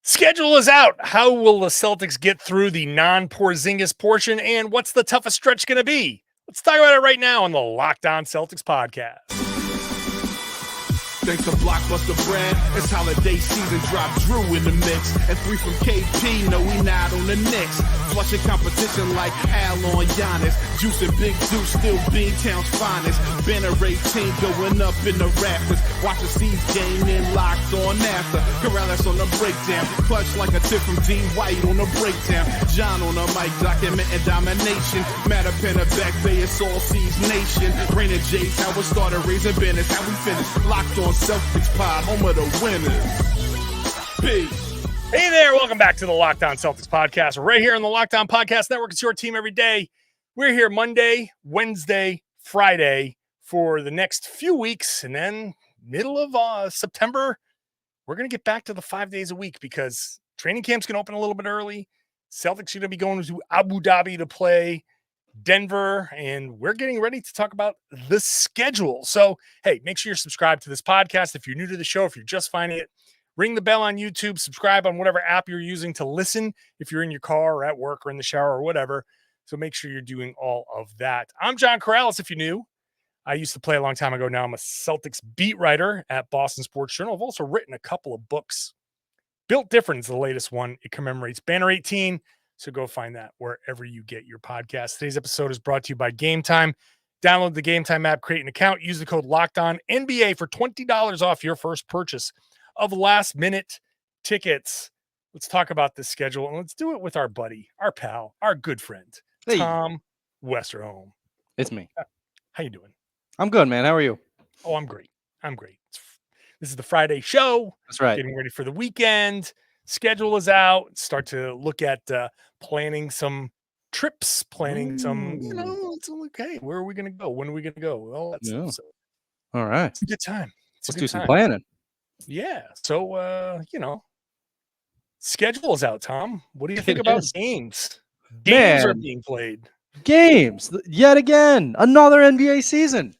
Schedule is out. How will the Celtics get through the non-Porzingis portion, and what's the toughest stretch going to be? Let's talk about it right now on the Locked On Celtics podcast. Thanks to Blockbuster brand, it's holiday season. Drop Drew in the mix, and 3 from KP. No, we not on the Knicks. Flushing competition like Al on Giannis. Juice and Big Juice, still Beantown's finest. Banner 18 going up in the rafters. Watch the C's game in Locked On after. Karalis on the breakdown. Clutch like a tip from D. White on the breakdown. John on the mic, documenting domination. Matter pen a back bay, it's all C's nation. Rain and Jace, how we started raising business. How we finish. Locked On Celtics pod, home of the winners. Peace. Hey there, welcome back to the Locked On Celtics podcast. Right here on the Locked On Podcast Network. It's your team every day. We're here Monday, Wednesday, Friday for the next few weeks, and then middle of September, we're going to get back to the 5 days a week because training camp's going to open a little bit early. Celtics are going to be going to Abu Dhabi to play Denver, and we're getting ready to talk about the schedule. So, hey, make sure you're subscribed to this podcast. If you're new to the show, if you're just finding it, ring the bell on YouTube, subscribe on whatever app you're using to listen if you're in your car or at work or in the shower or whatever. So make sure you're doing all of that. I'm John Karalis, if you're new. I used to play a long time ago. Now I'm a Celtics beat writer at Boston Sports Journal. I've also written a couple of books. Built Different is the latest one. It commemorates Banner 18. So go find that wherever you get your podcast. Today's episode is brought to you by Game Time. Download the Game Time app, create an account, use the code LOCKEDONNBA for $20 off your first purchase of last-minute tickets. Let's talk about this schedule, and let's do it with our buddy, our pal, our good friend, Tom Westerholm. It's me. How you doing? I'm good, man. How are you? Oh, I'm great. This is the Friday show. That's right. Getting ready for the weekend. Schedule is out. Start to look at planning some trips, planning some, it's okay. Where are we going to go? When are we going to go? Well, all right. It's a good time. Let's do some planning. Yeah. So, schedule is out, Tom. What do you think about games? Games are being played. Games. Yet again. Another NBA season.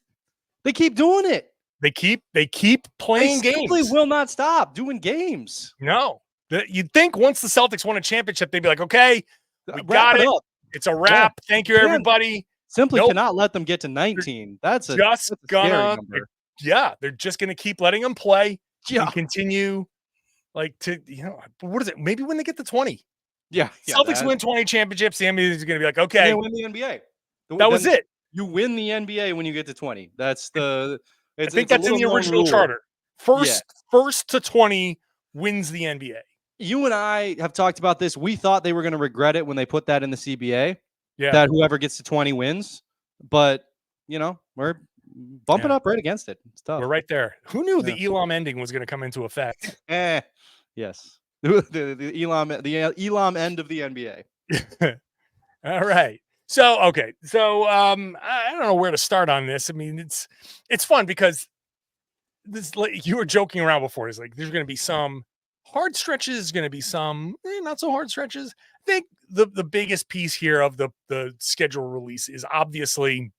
They keep doing it. They keep playing games. They simply will not stop doing games. No. You'd think once the Celtics won a championship, they'd be like, okay, we got it. It's a wrap. Yeah. Thank you, everybody. Simply cannot let them get to 19. That's they're just going to keep letting them play and continue what is it? Maybe when they get to 20. Yeah. Celtics win 20 championships, the NBA is going to be like, okay. They win the NBA. That was it. You win the NBA when you get to 20. That's I think that's in the original charter. First to 20 wins the NBA. You and I have talked about this. We thought they were going to regret it when they put that in the CBA. Yeah. That whoever gets to 20 wins. But, we're bumping up right against it. It's tough. We're right there. Who knew the Elam ending was going to come into effect? Yes. The Elam end of the NBA. All right. So, okay. So, I don't know where to start on this. I mean, it's fun because you were joking around before. It's like, there's going to be some hard stretches, going to be some not so hard stretches. I think the biggest piece here of the schedule release is obviously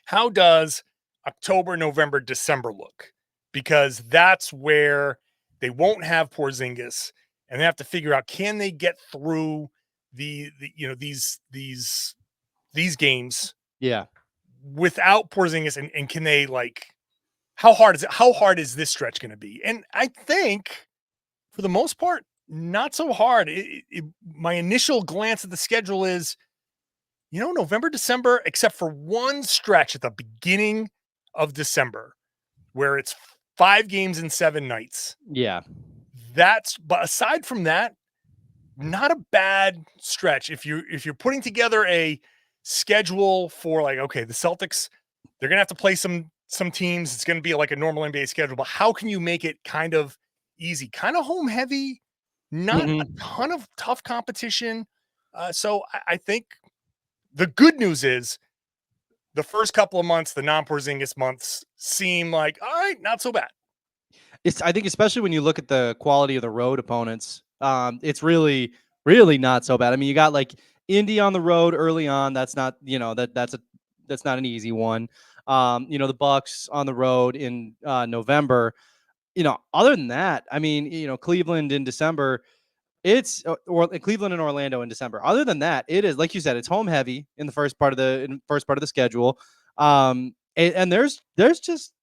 how does October, November, December look? Because that's where they won't have Porzingis, and they have to figure out, can they get through these games without Porzingis, and can they, how hard is this stretch going to be? And I think for the most part, not so hard. My initial glance at the schedule is, November, December, except for one stretch at the beginning of December where it's 5 games in 7 nights. Yeah. But aside from that, not a bad stretch. If you're putting together a schedule for the Celtics, they're going to have to play some teams. It's going to be like a normal NBA schedule, but how can you make it kind of easy, kind of home heavy, not a ton of tough competition. So I think the good news is the first couple of months, the non-Porzingis months, seem like, all right, not so bad. I think especially when you look at the quality of the road opponents, it's really, really not so bad. I mean, you got Indy on the road early on. That's not, that's not an easy one. The Bucks on the road in November. other than that, I mean, Cleveland in December, or Cleveland and Orlando in December. Other than that, it is, like you said, it's home heavy in the first part of the schedule. And there's just,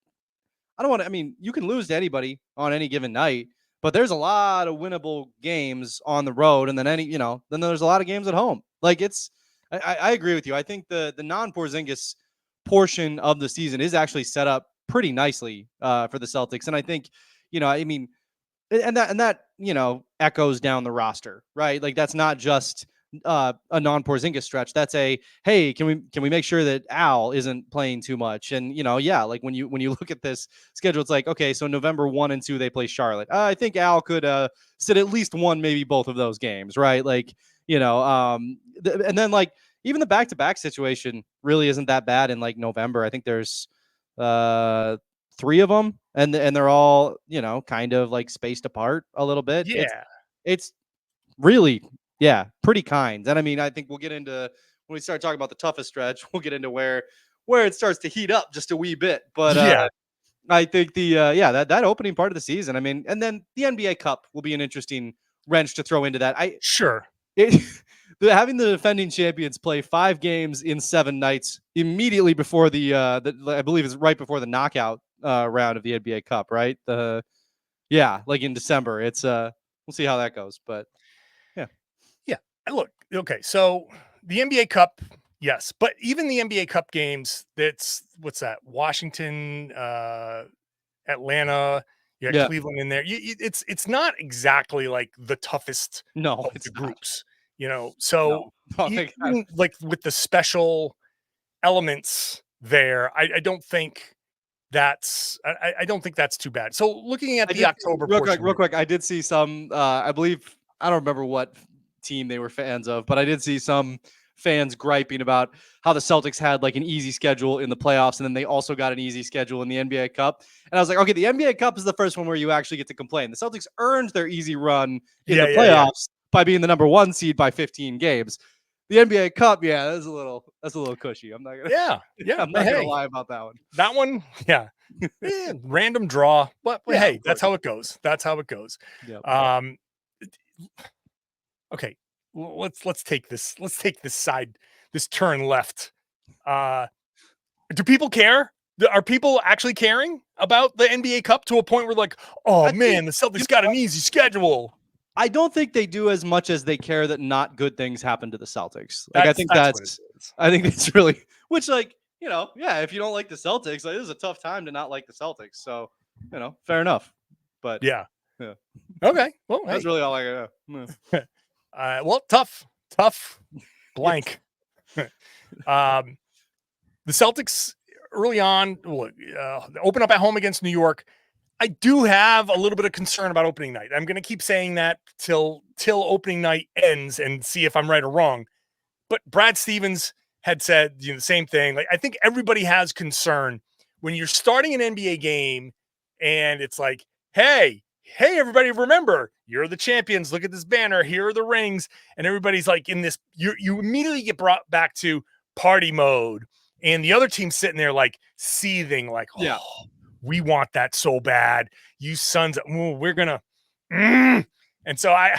I don't want to, I mean, you can lose to anybody on any given night, but there's a lot of winnable games on the road. And then then there's a lot of games at home. Like I agree with you. I think the non-Porzingis portion of the season is actually set up pretty nicely for the Celtics. And I think, I mean, and that echoes down the roster, right? Like that's not just a non-Porzingis stretch. That's hey, can we make sure that Al isn't playing too much? And like when you look at this schedule, it's like, okay, so November 1 and 2 they play Charlotte. I think Al could sit at least one, maybe both of those games, right? Like and then like even the back-to-back situation really isn't that bad in like November. I think there's 3 of them, and they're all kind of like spaced apart a little bit. Yeah, it's really pretty kind. And I mean, I think we'll get into, when we start talking about the toughest stretch, we'll get into where it starts to heat up just a wee bit. But I think that opening part of the season, I mean, and then the NBA Cup will be an interesting wrench to throw into that. Having the defending champions play 5 games in 7 nights immediately before the I believe it's right before the knockout round of the NBA Cup, right? Like in December. It's we'll see how that goes, but yeah. Look, okay, so the NBA Cup, yes, but even the NBA Cup games, what's that? Washington, Atlanta, Cleveland in there. It's not exactly like the toughest of the groups. So even like with the special elements there, I don't think that's too bad. So looking at the October real quick, I did see some I believe, I don't remember what team they were fans of, but I did see some fans griping about how the Celtics had like an easy schedule in the playoffs, and then they also got an easy schedule in the NBA Cup. And I was like, okay, the NBA Cup is the first one where you actually get to complain. The Celtics earned their easy run in the playoffs by being the number 1 seed by 15 games. The NBA Cup, that's a little cushy. I'm not gonna I'm not gonna lie about that one. That one, random draw, but hey, that's how it goes. Yep. Okay, let's take this turn left. Do people care? Are people actually caring about the NBA Cup to a point where like, oh man, the Celtics got an easy schedule? I don't think they do as much as they care that not good things happen to the Celtics. Like I think it's really, which like, if you don't like the Celtics, like, it is a tough time to not like the Celtics. So, fair enough. But yeah. Okay. Well, that's really all I got. Well, tough blank. The Celtics early on, open up at home against New York. I do have a little bit of concern about opening night. I'm going to keep saying that till opening night ends and see if I'm right or wrong. But Brad Stevens had said the same thing. Like, I think everybody has concern when you're starting an NBA game and it's like, hey, everybody, remember, you're the champions. Look at this banner. Here are the rings. And everybody's like in this, you immediately get brought back to party mode. And the other team's sitting there like seething, like, we want that so bad. You sons, we're going to. And so I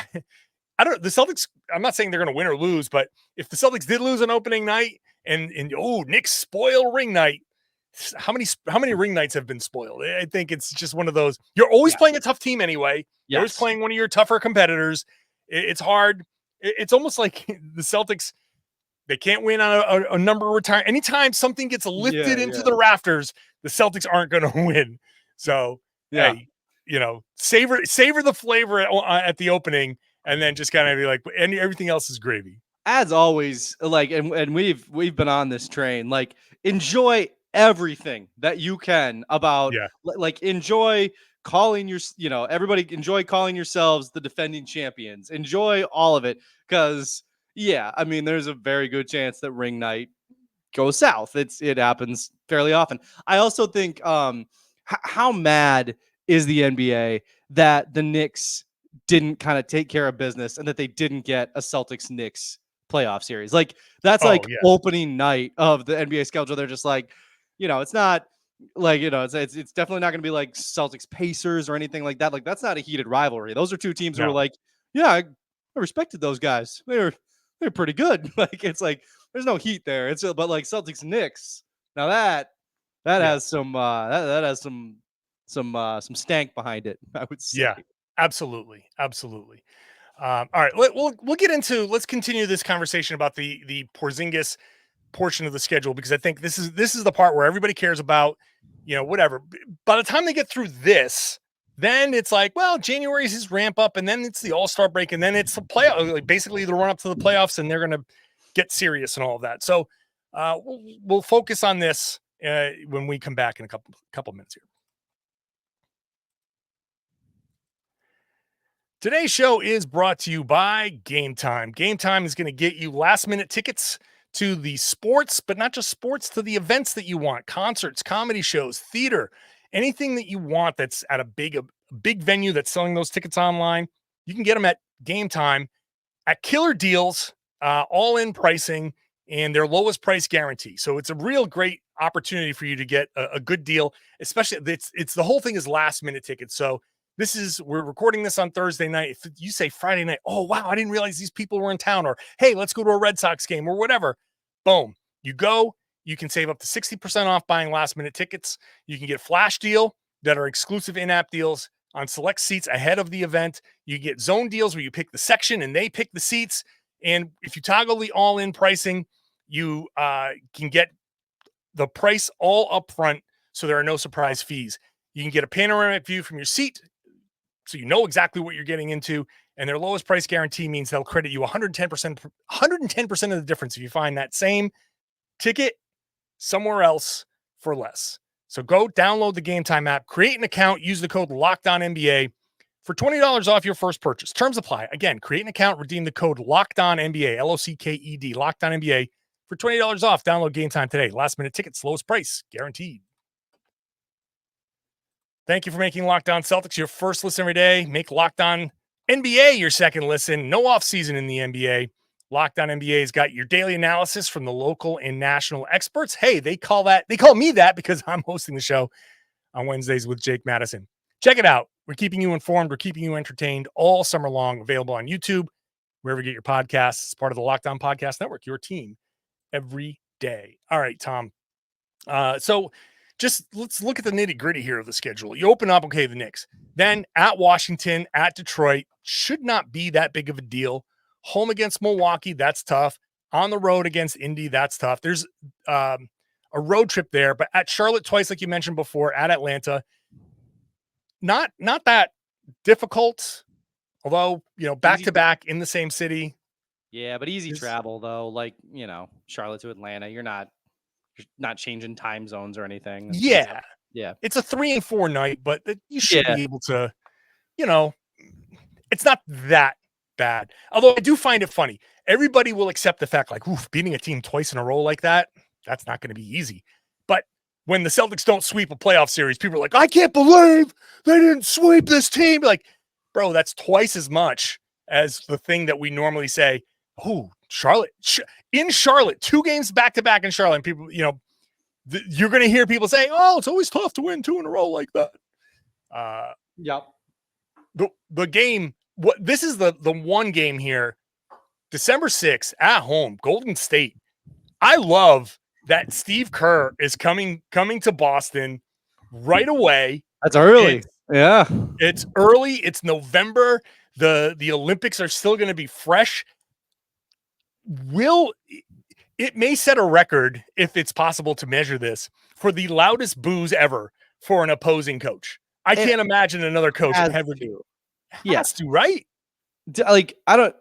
don't, the Celtics, I'm not saying they're going to win or lose, but if the Celtics did lose an opening night and Knicks spoil ring night, how many ring nights have been spoiled? I think it's just one of those. You're always playing a tough team anyway. You're always playing one of your tougher competitors. It's hard. It's almost like the Celtics, they can't win on a number of retire. Anytime something gets lifted into the rafters, the Celtics aren't going to win. So, hey, savor the flavor at the opening, and then just kind of be like, and everything else is gravy. As always, like, and we've been on this train. Like, enjoy everything that you can about, like, enjoy calling everybody, enjoy calling yourselves the defending champions. Enjoy all of it, because I mean, there's a very good chance that ring night goes south. It happens fairly often. I also think how mad is the NBA that the Knicks didn't kind of take care of business and that they didn't get a Celtics Knicks playoff series. Like, that's opening night of the NBA schedule. They're just like, it's not Like, it's definitely not going to be like Celtics Pacers or anything like that. Like, that's not a heated rivalry. Those are two teams who are No. like, yeah, I respected those guys. They're pretty good. Like, it's like there's no heat there. But like Celtics Knicks. Now that has some that has some stank behind it, I would say. Yeah, absolutely. Absolutely. All right, we'll get into, let's continue this conversation about the Porzingis portion of the schedule, because I think this is the part where everybody cares about, whatever. By the time they get through this, then it's like, well, January is his ramp up, and then it's the All-Star break, and then it's the playoff, like basically the run up to the playoffs, and they're going to get serious and all of that. So we'll focus on this when we come back in a couple minutes here. Today's show is brought to you by Game Time. Game Time is going to get you last-minute tickets to the sports, but not just sports, to the events that you want: concerts, comedy shows, theater, anything that you want that's at a big venue that's selling those tickets online. You can get them at Game Time at killer deals, all-in pricing, and their lowest price guarantee. So it's a real great opportunity for you to get a good deal, especially it's the whole thing is last-minute tickets. So we're recording this on Thursday night. If you say Friday night, oh, wow, I didn't realize these people were in town, or, hey, let's go to a Red Sox game or whatever. Boom. You go, you can save up to 60% off buying last minute tickets. You can get flash deal that are exclusive in-app deals on select seats ahead of the event. You get zone deals where you pick the section and they pick the seats. And if you toggle the all-in pricing, you can get the price all up front, so there are no surprise fees. You can get a panoramic view from your seat, so you know exactly what you're getting into, and their lowest price guarantee means they'll credit you 110% of the difference if you find that same ticket somewhere else for less. So go download the Game Time app, create an account, use the code LOCKEDONNBA for $20 off your first purchase. Terms apply. Again, create an account, redeem the code LOCKEDONNBA, LOCKED, LOCKEDONNBA for $20 off. Download Game Time today. Last minute tickets, lowest price guaranteed. Thank you for making Locked On Celtics your first listen every day. Make Locked On NBA your second listen. No offseason in the NBA. Locked On NBA has got your daily analysis from the local and national experts. Hey, they call me that because I'm hosting the show on Wednesdays with Jake Madison. Check it out. We're keeping you informed. We're keeping you entertained all summer long. Available on YouTube, wherever you get your podcasts. It's part of the Locked On Podcast Network, your team every day. All right, Tom. So just let's look at the nitty gritty here of the schedule. You open up, okay, the Knicks, then at Washington, at Detroit, should not be that big of a deal. Home against Milwaukee, that's tough. On the road against Indy, that's tough. There's a road trip there, but at Charlotte twice, like you mentioned before, at Atlanta, not that difficult. Although, back to back in the same city. Yeah, but easy travel though. Like, Charlotte to Atlanta, you're not changing time zones or anything. Yeah. It's a 3 and 4 night, but you should be able to, it's not that bad. Although I do find it funny. Everybody will accept the fact, like, oof, beating a team twice in a row like that, that's not going to be easy. But when the Celtics don't sweep a playoff series, people are like, I can't believe they didn't sweep this team. Like, bro, that's twice as much as the thing that we normally say, oh, Charlotte, in Charlotte, 2 games back-to-back in Charlotte, and people, you're going to hear people say, oh, it's always tough to win 2 in a row like that. Yep. The game, this is the one game here, December 6th at home, Golden State. I love that Steve Kerr is coming to Boston right away. That's early. It's early. It's November. The Olympics are still going to be fresh. It may set a record, if it's possible to measure this, for the loudest boos ever for an opposing coach. I can't imagine another coach ever do. Has to, right? Like, Ime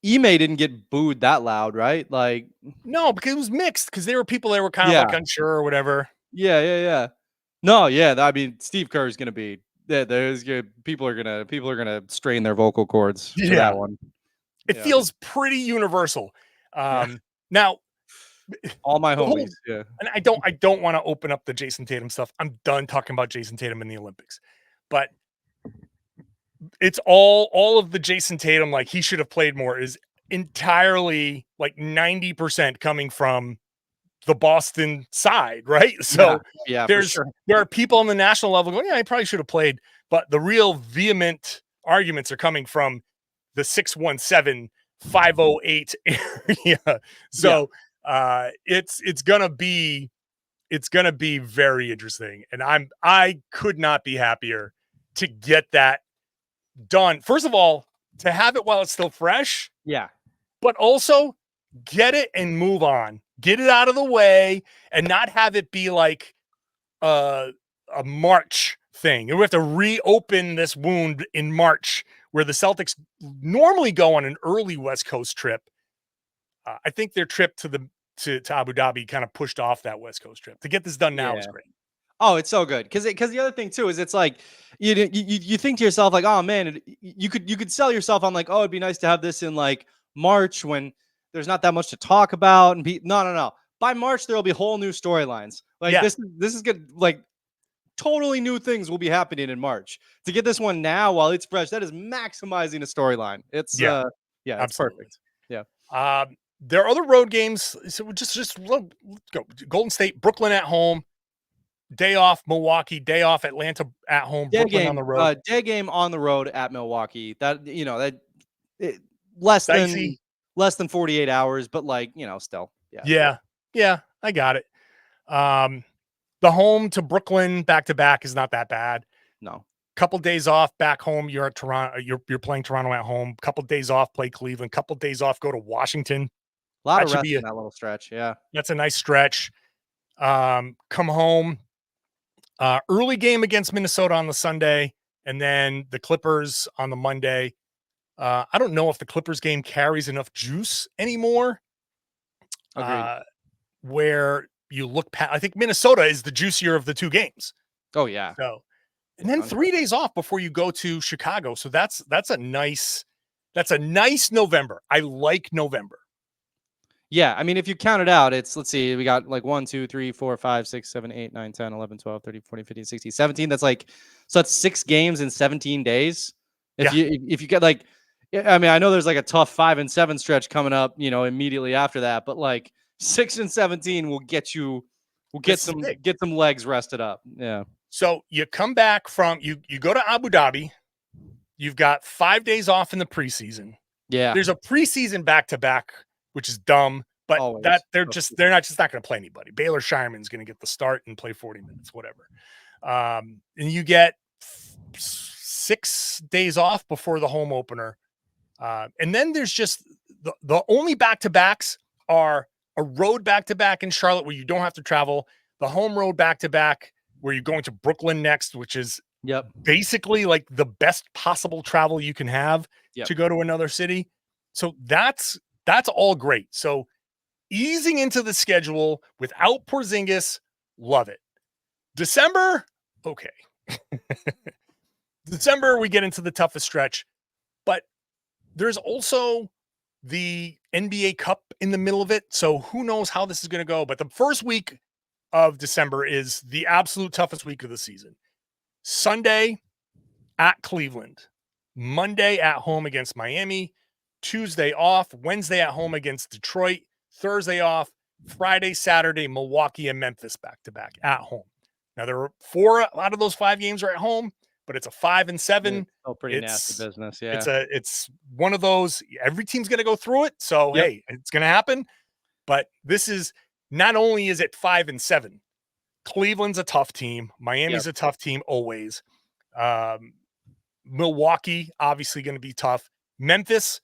didn't get booed that loud, right? Like, no, because it was mixed, because there were people that were kind of like unsure or whatever. Yeah. No, yeah. I mean, Steve Kerr is going to be people are gonna strain their vocal cords for that one. It feels pretty universal. Now, all my homies, and I don't want to open up the Jayson Tatum stuff. I'm done talking about Jayson Tatum in the Olympics, but it's all of the Jayson Tatum, like, he should have played more, is entirely like 90% coming from the Boston side, right? So yeah, for sure. there are people on the national level going, yeah, he probably should have played, but the real vehement arguments are coming from the 617, 508 area. So it's gonna be very interesting, and I could not be happier to get that done. First of all, to have it while it's still fresh, but also get it and move on. Get it out of the way and not have it be like a March thing. And we have to reopen this wound in March, where the Celtics normally go on an early West Coast trip. I think their trip to Abu Dhabi kind of pushed off that West Coast trip. To get this done now is great. Oh, it's so good because the other thing too is it's like you think to yourself like, oh man, you could sell yourself on like, oh, it'd be nice to have this in like March when there's not that much to talk about and no. By March there will be whole new storylines. Like this is good. Like totally new things will be happening in March. To get this one now while it's fresh, that is maximizing a storyline. It's it's perfect. Yeah. There are other road games. So just let's go. Golden State, Brooklyn at home. Day off Milwaukee, day off Atlanta at home, Brooklyn on the road. Day game on the road at Milwaukee. Less than 48 hours, but like, still. Yeah, I got it. The home to Brooklyn back-to-back is not that bad. No. Couple days off back home, you're at Toronto, you're playing Toronto at home. Couple days off, play Cleveland. Couple days off, go to Washington. A lot of rest in that little stretch, That's a nice stretch. Come home. Early game against Minnesota on the Sunday, and then the Clippers on the Monday. I don't know if the Clippers game carries enough juice anymore. Where you look past, I think Minnesota is the juicier of the two games. Oh yeah. So, and then 3 days off before you go to Chicago. So that's a nice November. I like November. Yeah, I mean, if you count it out, let's see, we got like 1, 2, 3, 4, 5, 6, 7, 8, 9, 10, 11, 12, 13, 14, 15, 16, 17. That's like, so that's 6 games in 17 days. If you get like, I mean, I know there's like a tough 5 and 7 stretch coming up, immediately after that, but like 6 and 17 will get some legs rested up. Yeah. So you come back from, you go to Abu Dhabi. You've got 5 days off in the preseason. Yeah. There's a preseason back-to-back, which is dumb, but they're not going to play anybody. Baylor Shireman's going to get the start and play 40 minutes, whatever. And you get 6 days off before the home opener. And then there's just the only back-to-backs are a road back-to-back in Charlotte where you don't have to travel, the home road back-to-back where you're going to Brooklyn next, which is basically like the best possible travel you can have to go to another city. So that's all great. So easing into the schedule without Porzingis, love it. December, okay. December, we get into the toughest stretch, but there's also the NBA Cup in the middle of it. So who knows how this is going to go, but the first week of December is the absolute toughest week of the season. Sunday at Cleveland, Monday at home against Miami, Tuesday off, Wednesday at home against Detroit, Thursday off, Friday, Saturday, Milwaukee and Memphis back-to-back at home. Now, there are 4 out of those 5 games are at home, but it's a 5 and 7. Pretty nasty business, yeah. It's one of those, every team's going to go through it, so hey, it's going to happen. But this is, not only is it 5 and 7, Cleveland's a tough team, Miami's a tough team always. Milwaukee, obviously going to be tough. Memphis,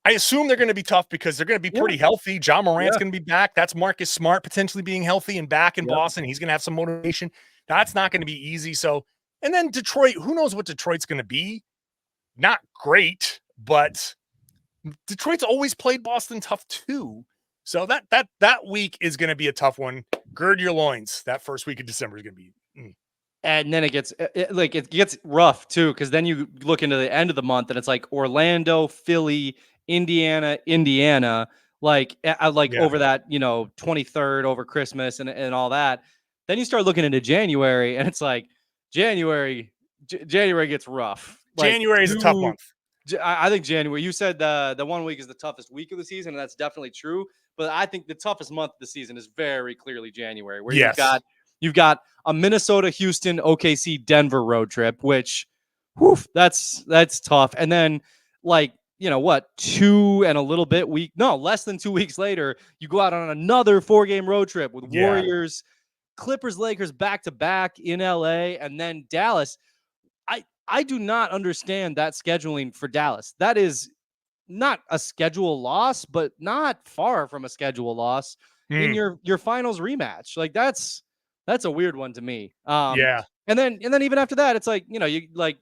I assume they're going to be tough because they're going to be pretty healthy. John Morant's going to be back. That's Marcus Smart potentially being healthy and back in Boston. He's going to have some motivation. That's not going to be easy. So, and then Detroit, who knows what Detroit's going to be? Not great, but Detroit's always played Boston tough too. So that week is going to be a tough one. Gird your loins. That first week of December is going to be. And then it gets rough too, because then you look into the end of the month and it's like Orlando, Philly, Indiana, like over that, 23rd over Christmas and all that. Then you start looking into January and it's like January gets rough. January is a tough month. I think January. You said the 1 week is the toughest week of the season, and that's definitely true. But I think the toughest month of the season is very clearly January, where Yes. you've got a Minnesota, Houston, OKC, Denver road trip, which, that's tough. And then, like, what, 2 and a little bit less than 2 weeks later, you go out on another 4-game road trip with Yeah. Warriors, Clippers, Lakers back to back in LA, and then Dallas. I do not understand that scheduling for Dallas. That is not a schedule loss, but not far from a schedule loss in your finals rematch. Like that's a weird one to me. Yeah. And then even after that, it's like, you like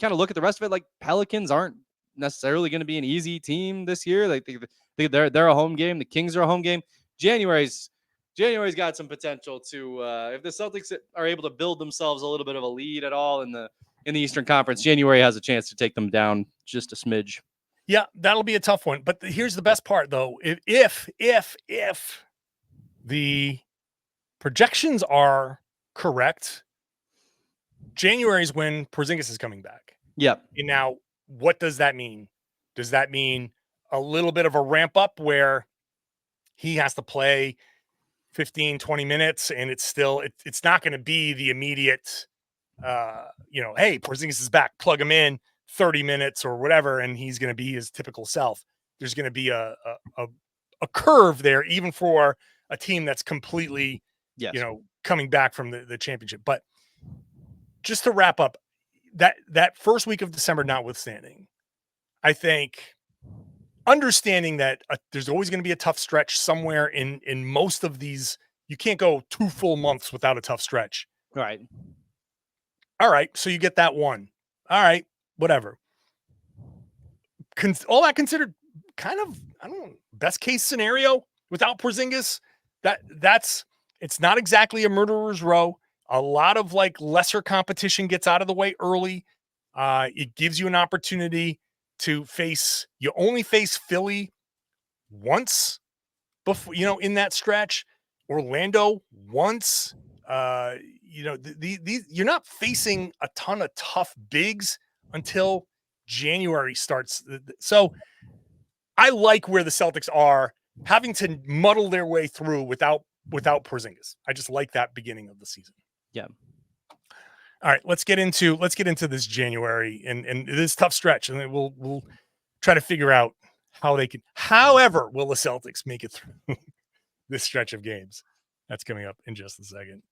kind of look at the rest of it. Like Pelicans aren't necessarily going to be an easy team this year. Like they're a home game. The Kings are a home game. January's got some potential to if the Celtics are able to build themselves a little bit of a lead at all in the Eastern Conference, January has a chance to take them down just a smidge. Yeah, that'll be a tough one. But here's the best part, though. If the projections are correct, January is when Porzingis is coming back. Yep. And now, what does that mean? Does that mean a little bit of a ramp up where he has to play 15, 20 minutes and it's not going to be the immediate, hey, Porzingis is back, plug him in 30 minutes or whatever, and he's going to be his typical self. There's going to be a curve there, even for a team that's completely, coming back from the championship. But just to wrap up, that first week of December notwithstanding, I think understanding that there's always going to be a tough stretch somewhere in most of these. You can't go 2 full months without a tough stretch. Right. All right. So you get that one. All right. Whatever. All that considered, kind of, I don't know, best case scenario without Porzingis, it's not exactly a murderer's row. A lot of like lesser competition gets out of the way early. It gives you an opportunity to you only face Philly once before, in that stretch, Orlando once, you're not facing a ton of tough bigs until January starts. So I like where the Celtics are having to muddle their way through without Porzingis. I just like that beginning of the season. Yeah. All right, let's get into this January and this tough stretch, and then we'll try to figure out how they can. However, will the Celtics make it through this stretch of games? That's coming up in just a second.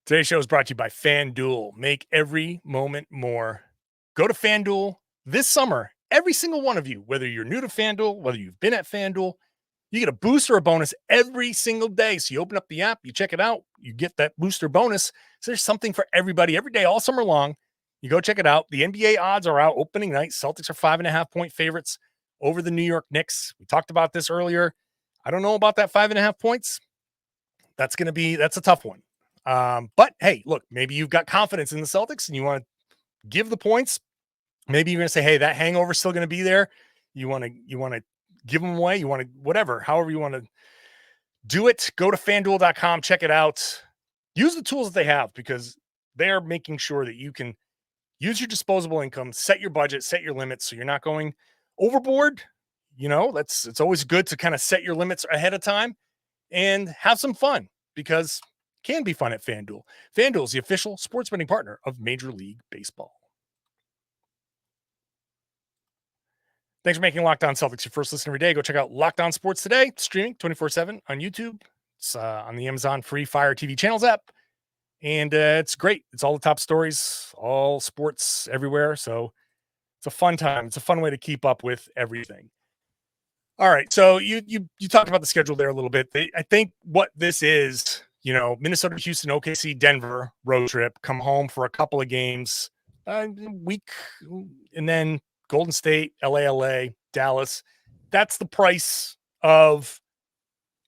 Today's show is brought to you by FanDuel. Make every moment more. Go to FanDuel this summer. Every single one of you, whether you're new to FanDuel, whether you've been at FanDuel, you get a booster or a bonus every single day. So you open up the app, you check it out, you get that booster bonus. So there's something for everybody every day, all summer long. You go check it out. The NBA odds are out opening night. Celtics are 5.5-point favorites over the New York Knicks. We talked about this earlier. I don't know about that 5.5 points. That's a tough one. But hey, look, maybe you've got confidence in the Celtics and you want to give the points. Maybe you're going to say, hey, that hangover's still going to be there. You want to give them away. You want to, whatever, however you want to do it. Go to FanDuel.com, check it out. Use the tools that they have because they're making sure that you can use your disposable income, set your budget, set your limits. So you're not going overboard. It's always good to kind of set your limits ahead of time and have some fun because it can be fun at FanDuel. FanDuel is the official sports betting partner of Major League Baseball. Thanks for making Locked On Celtics your first listen every day. Go check out Locked On Sports today, streaming 24/7 on YouTube. It's on the Amazon free Fire TV channels app. And it's great. It's all the top stories, all sports everywhere. So it's a fun time. It's a fun way to keep up with everything. All right. So you talked about the schedule there a little bit. I think what this is, Minnesota, Houston, OKC, Denver road trip, come home for a couple of games, week, and then Golden State, LA, Dallas. That's the price of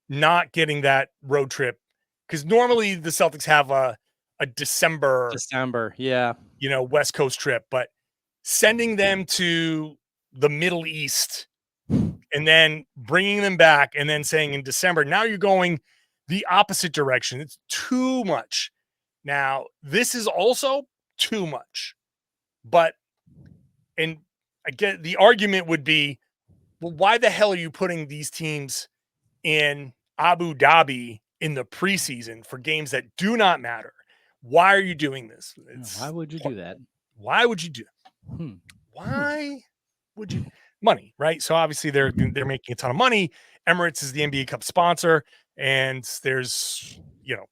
not getting that road trip. Because normally the Celtics have a December, yeah, West Coast trip, but sending them to the Middle East and then bringing them back and then saying in December, now you're going the opposite direction. It's too much. Now, this is also too much. But, and again, the argument would be, well, why the hell are you putting these teams in Abu Dhabi in the preseason for games that do not matter? Why are you doing this? Why would you do that? Why would you do that? Why would you? Money, right? So obviously they're making a ton of money. Emirates is the NBA Cup sponsor, and there's, you know,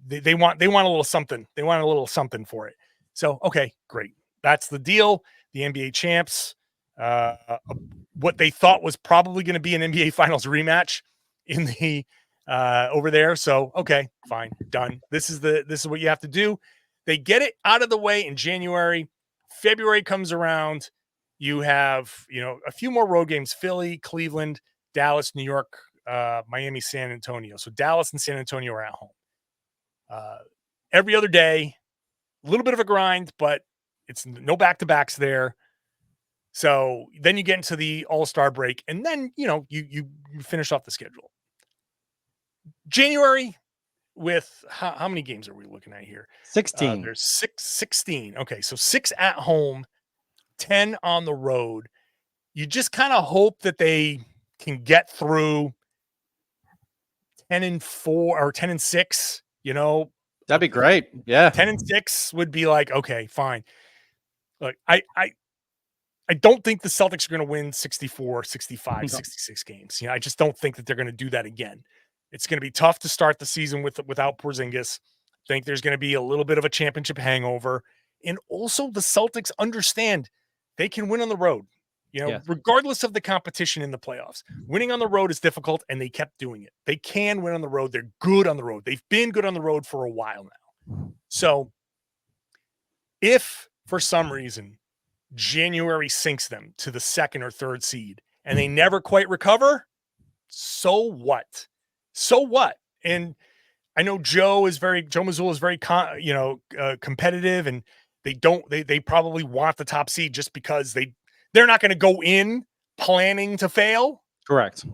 they want a little something. They want a little something for it. So okay, great. That's the deal. The NBA champs, what they thought was probably going to be an NBA Finals rematch in the over there. So okay, fine, done. This is what you have to do. They get it out of the way in January. February comes around. You have, you know, a few more road games: Philly, Cleveland, Dallas, New York, Miami, San Antonio. So Dallas and San Antonio are at home. Every other day, a little bit of a grind, but it's no back-to-backs there. So then you get into the All-Star break, and then, you know, you finish off the schedule. January, with how many games are we looking at here? 16. There's 16. Okay, so 6 at home, 10 on the road. You just kind of hope that they can get through 10-4 or 10-6, you know. That'd be great. Yeah. 10-6 would be like, okay, fine. Look, I don't think the Celtics are going to win 64, 65, 66 games. You know, I just don't think that they're going to do that again. It's going to be tough to start the season without Porzingis. I think there's going to be a little bit of a championship hangover. And also the Celtics understand they can win on the road, you know, regardless of the competition in the playoffs. Winning on the road is difficult, and they kept doing it. They can win on the road. They're good on the road. They've been good on the road for a while now. So if for some reason January sinks them to the 2nd or 3rd seed and they never quite recover, so what? So what? And I know Joe Mazzulla is very competitive, and they probably want the top seed just because they're not going to go in planning to fail. Correct.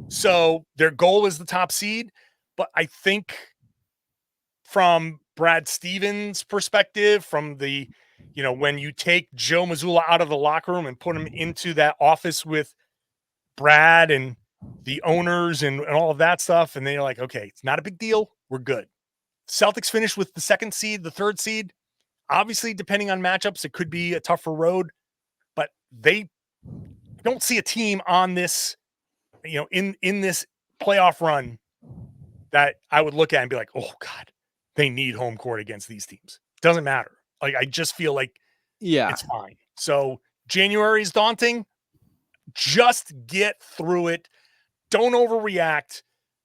So their goal is the top seed. But I think from Brad Stevens' perspective, from the, you know, when you take Joe Mazzulla out of the locker room and put him into that office with Brad and the owners and all of that stuff, and they're like, okay, it's not a big deal. We're good. Celtics finished with the 2nd seed, the 3rd seed. Obviously, depending on matchups, it could be a tougher road, but they don't see a team on this, you know, in this playoff run that I would look at and be like, oh God, they need home court against these teams. Doesn't matter. Like, I just feel like it's fine. So January is daunting. Just get through it. Don't overreact.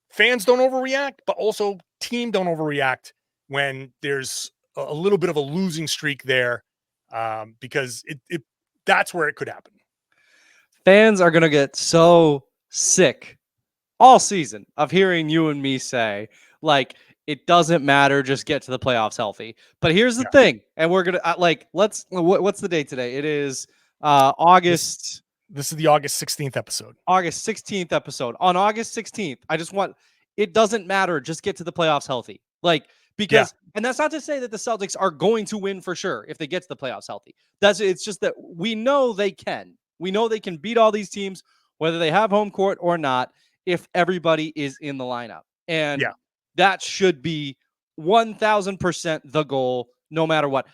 Fans don't overreact, but also team don't overreact when there's a little bit of a losing streak there, because that's where it could happen. Fans are going to get so sick all season of hearing you and me say, like, it doesn't matter, just get to the playoffs healthy. But here's the thing, and we're going to, what's the date today? It is August. This is the August 16th episode. August 16th episode. On August 16th, it doesn't matter, just get to the playoffs healthy. And that's not to say that the Celtics are going to win for sure if they get to the playoffs healthy. It's just that we know they can. We know they can beat all these teams, whether they have home court or not, if everybody is in the lineup. And that should be 1,000% the goal, no matter what.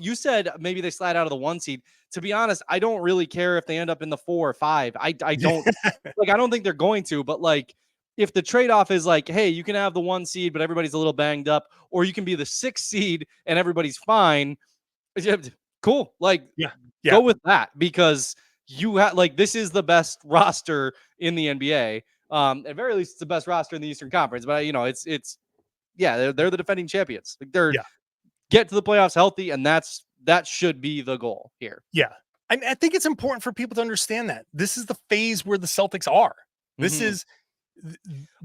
You said maybe they slide out of the 1 seed. To be honest, I don't really care if they end up in the 4 or 5. I don't I don't think they're going to, but if the trade-off is like, hey, you can have the 1 seed, but everybody's a little banged up, or you can be the 6 seed and everybody's fine. Cool. Go with that, because you have this is the best roster in the NBA. At very least, it's the best roster in the Eastern Conference. But they're the defending champions. Get to the playoffs healthy, and that should be the goal here. Yeah, I think it's important for people to understand that this is the phase where the Celtics are. This is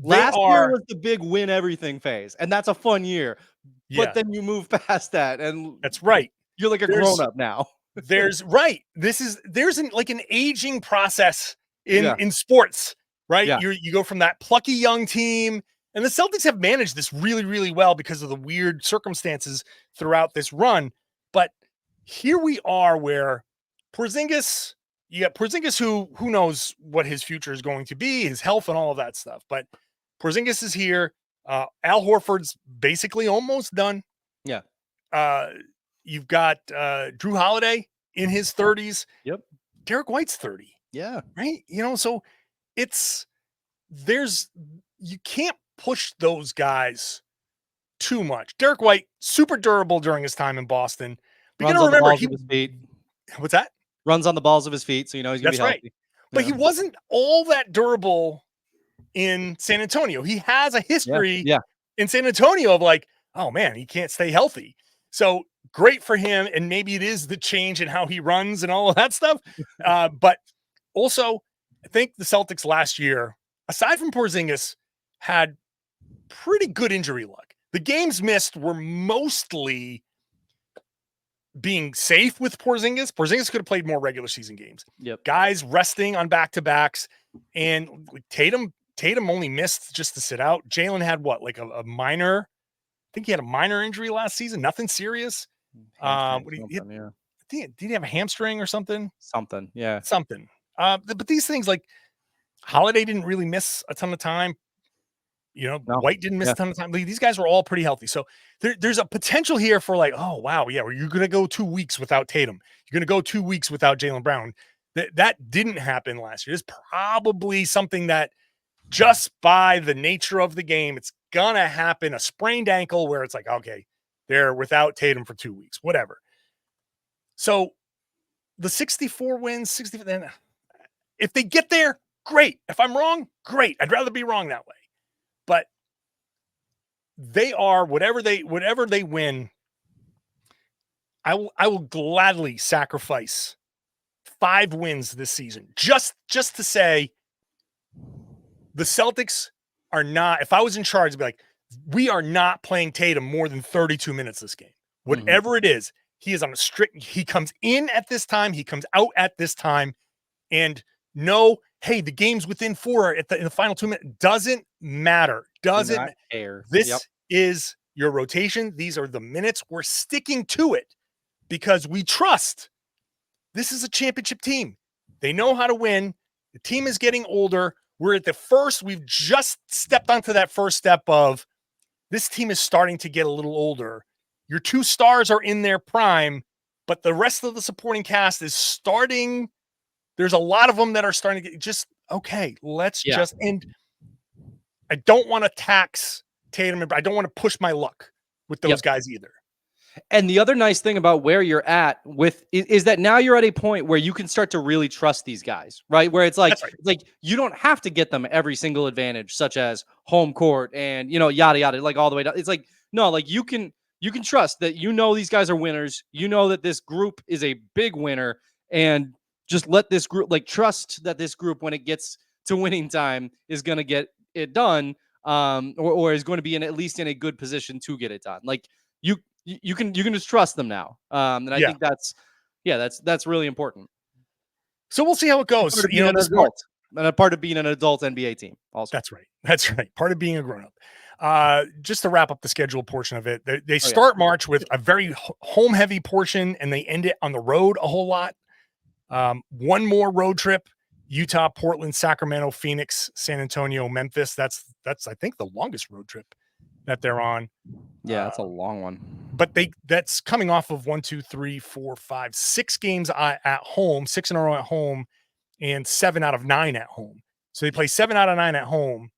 last year was the big win everything phase, and that's a fun year. But then you move past that, and that's right. You're like a grown up now. There's an aging process in sports, right? Yeah. You go from that plucky young team, and the Celtics have managed this really, really well because of the weird circumstances throughout this run. But here we are where Porzingis, you got Porzingis who knows what his future is going to be, his health and all of that stuff. But Porzingis is here. Al Horford's basically almost done. Yeah. You've got Drew Holiday in his 30s. Yep. Derek White's 30. Yeah. Right. So you can't push those guys too much. Derek White, super durable during his time in Boston. But you got to remember, his feet. What's that? Runs on the balls of his feet, so he's gonna be healthy. Right. But he wasn't all that durable in San Antonio. He has a history in San Antonio of like, oh man, he can't stay healthy. So great for him, and maybe it is the change in how he runs and all of that stuff. But also, I think the Celtics last year, aside from Porzingis, had pretty good injury luck. The games missed were mostly being safe with Porzingis. Porzingis could have played more regular season games. Yep. Guys resting on back-to-backs. And Tatum only missed just to sit out. Jaylen had what, like a minor, I think he had a minor injury last season. Nothing serious. Did he have a hamstring or something? Something. But these things, like Holiday didn't really miss a ton of time. White didn't miss a ton of time. These guys were all pretty healthy. So there's a potential here for like, oh, wow, yeah, you're going to go 2 weeks without Tatum. You're going to go 2 weeks without Jaylen Brown. That didn't happen last year. It's probably something that just by the nature of the game, it's going to happen, a sprained ankle where it's like, okay, they're without Tatum for 2 weeks, whatever. So the 64 wins, then if they get there, great. If I'm wrong, great. I'd rather be wrong that way. But they are whatever they win. I will gladly sacrifice 5 wins this season just to say the Celtics are not. If I was in charge, I'd be like, we are not playing Tatum more than 32 minutes this game. Whatever it is, he is on a strict. He comes in at this time. He comes out at this time, and no. Hey, the game's within 4 in the final 2 minutes. Doesn't matter. Doesn't care. This is your rotation. These are the minutes. We're sticking to it because we trust this is a championship team. They know how to win. The team is getting older. We're at the first. We've just stepped onto that first step of this team is starting to get a little older. Your 2 stars are in their prime, but the rest of the supporting cast is starting. There's a lot of them that are starting to get just, okay, let's just, and I don't want to tax Tatum. I don't want to push my luck with those guys either. And the other nice thing about where you're at with is that now you're at a point where you can start to really trust these guys, right? Where it's like, it's like you don't have to get them every single advantage, such as home court and, yada, yada, like all the way down. It's like, no, like you can trust that, these guys are winners. That this group is a big winner, and just let this group, trust that this group, when it gets to winning time, is going to get it done, or is going to be at least in a good position to get it done. Like you can just trust them now, and I think that's really important. So we'll see how it goes. And a part of being an adult NBA team. Also, that's right. Part of being a grown up. Just to wrap up the schedule portion of it, they start March with a very home heavy portion, and they end it on the road a whole lot. One more road trip: Utah, Portland, Sacramento, Phoenix, San Antonio, Memphis. That's I think the longest road trip that they're on. Yeah, that's a long one. But that's coming off of 1, 2, 3, 4, 5, 6 games at home, 6 in a row at home, and 7 out of 9 at home. So they play 7 out of 9 at home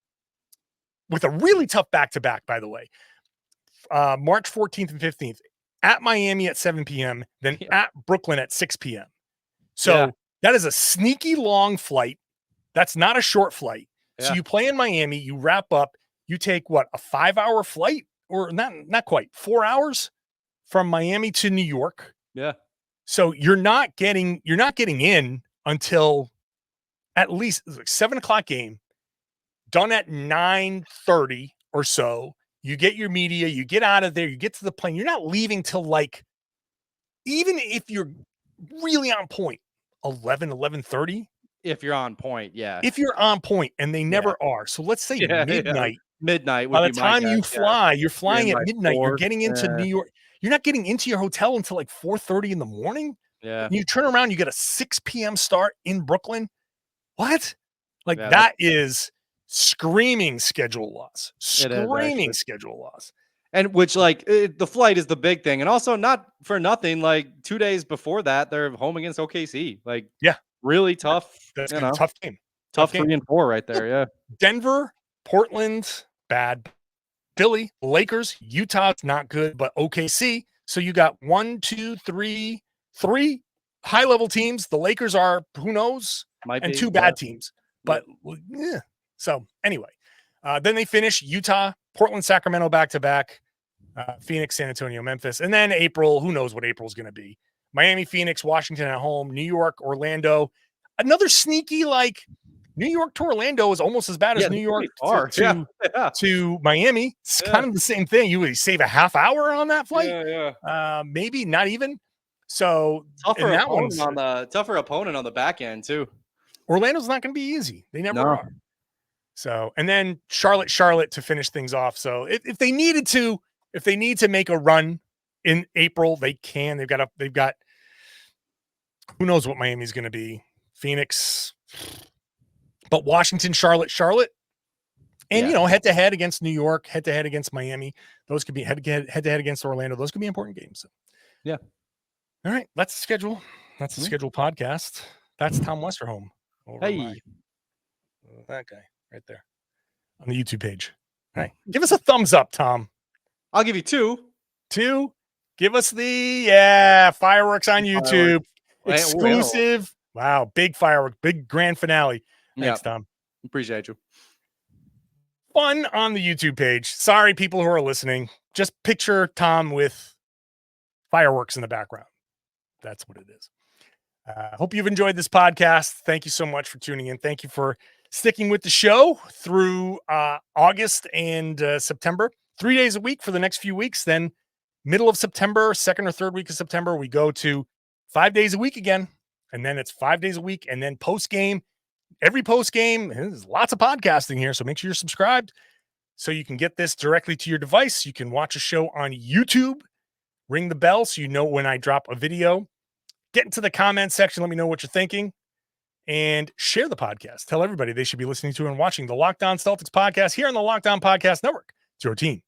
with a really tough back-to-back, by the way. March 14th and 15th at Miami at 7 p.m., then at Brooklyn at 6 p.m. So that is a sneaky long flight. That's not a short flight. Yeah. So you play in Miami, you wrap up, you take what, a 5-hour flight, or not quite 4 hours from Miami to New York. Yeah. So you're not getting in until at least like 7:00 game, done at 9:30 or so. You get your media, you get out of there, you get to the plane. You're not leaving till even if you're really on point, 11:30. If you're on point, yeah. If you're on point, and they never are. So let's say midnight. Midnight. By the time you fly, you're flying at midnight. You're getting into New York. You're not getting into your hotel until like 4:30 in the morning. Yeah. You turn around, you get a 6 p.m. start in Brooklyn. What? Like Yeah, that is screaming schedule loss. It is, Screaming actually. schedule loss. And which, like, the flight is the big thing. And also, not for nothing, like 2 days before that, they're home against OKC. Like, Yeah. really tough. That's You gonna be know, a tough game. tough game. 3 and 4 right there. Yeah. Denver, Portland, bad. Philly, Lakers, Utah's not good, but OKC. So you got 3 high-level teams. The Lakers are who knows, Might and be, 2 bad teams. But yeah. So anyway, then they finish Utah, Portland, Sacramento back-to-back, Phoenix, San Antonio, Memphis, and then April. Who knows what April's going to be? Miami, Phoenix, Washington at home, New York, Orlando. Another sneaky like. New York to Orlando is almost as bad as New York to Miami. It's kind of the same thing. You would save a half hour on that flight. Maybe not even. So tougher opponent on the back end too. Orlando's not going to be easy. They never are. So, and then Charlotte to finish things off. So if they need to make a run in April, they can. They've got who knows what Miami's going to be. Phoenix. But Washington, Charlotte, and head to head against New York, head to head against Miami. Those could be head to head against Orlando. Those could be important games. So. Yeah. All right, that's the schedule. That's the schedule podcast. That's Tom Westerholm. That guy right there on the YouTube page. All right, give us a thumbs up, Tom. I'll give you 2. 2. Give us the fireworks on YouTube. Exclusive. Wow, big firework, big grand finale. Thanks, Tom. Appreciate you. Fun on the YouTube page. Sorry, people who are listening. Just picture Tom with fireworks in the background. That's what it is. Hope you've enjoyed this podcast. Thank you so much for tuning in. Thank you for sticking with the show through August and September. 3 days a week for the next few weeks. Then middle of September, second or third week of September, we go to 5 days a week again. And then it's 5 days a week. And then post-game, every post-game, there's lots of podcasting here. So make sure you're subscribed so you can get this directly to your device. You can watch a show on YouTube. Ring the bell so you know when I drop a video. Get into the comment section. Let me know what you're thinking. And share the podcast. Tell everybody they should be listening to and watching the Locked On Celtics podcast here on the Locked On Podcast Network. It's your team